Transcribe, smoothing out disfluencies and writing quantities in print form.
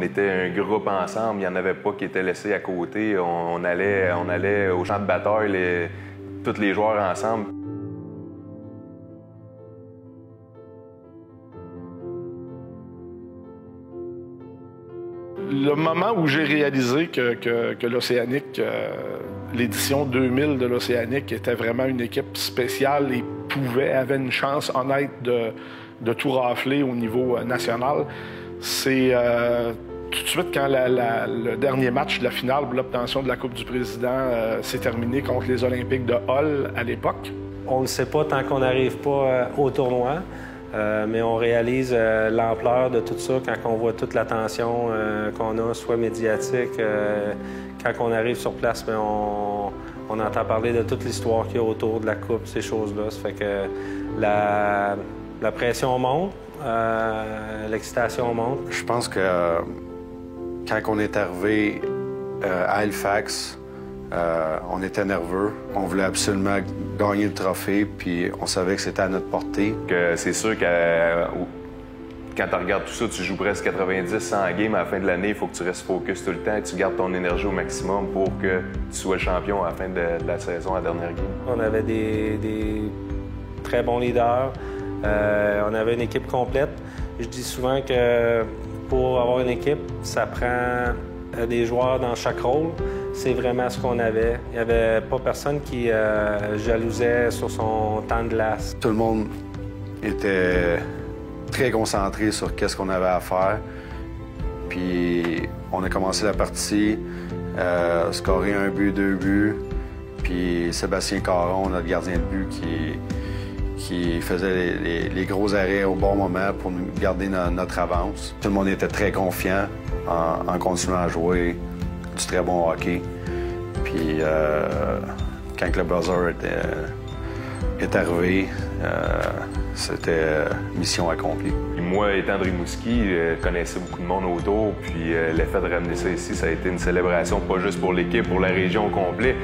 On était un groupe ensemble, il n'y en avait pas qui étaient laissés à côté. On allait au champ de bataille, tous les joueurs ensemble. Le moment où j'ai réalisé que l'Océanique, l'édition 2000 de l'Océanique était vraiment une équipe spéciale et avait une chance honnête de tout rafler au niveau national, c'est tout de suite quand le dernier match de la finale pour l'obtention de la Coupe du Président s'est terminé contre les Olympiques de Hull à l'époque. On ne le sait pas tant qu'on n'arrive pas au tournoi. Mais on réalise l'ampleur de tout ça quand on voit toute l'attention qu'on a, soit médiatique. Quand on arrive sur place, bien, on entend parler de toute l'histoire qu'il y a autour de la Coupe, ces choses-là. Ça fait que la pression monte, l'excitation monte. Je pense que quand on est arrivé à Halifax, on était nerveux. On voulait absolument gagner le trophée, puis on savait que c'était à notre portée. C'est sûr que quand tu regardes tout ça, tu joues presque 90-100 games à la fin de l'année. Il faut que tu restes focus tout le temps et tu gardes ton énergie au maximum pour que tu sois le champion à la fin de la saison, à la dernière game. On avait des très bons leaders. On avait une équipe complète. Je dis souvent que pour avoir une équipe, ça prend des joueurs dans chaque rôle. C'est vraiment ce qu'on avait. Il n'y avait pas personne qui jalousait sur son temps de glace. Tout le monde était très concentré sur qu'est-ce qu'on avait à faire. Puis on a commencé la partie, scoré 1 but, 2 buts. Puis Sébastien Caron, notre gardien de but, qui faisait les gros arrêts au bon moment pour nous garder notre avance. Tout le monde était très confiant en continuant à jouer du très bon hockey. Puis quand le buzzer est arrivé, c'était mission accomplie. Puis moi, étant de Rimouski, je connaissais beaucoup de monde autour. Puis l'effet de ramener ça ici, ça a été une célébration pas juste pour l'équipe, pour la région au complet.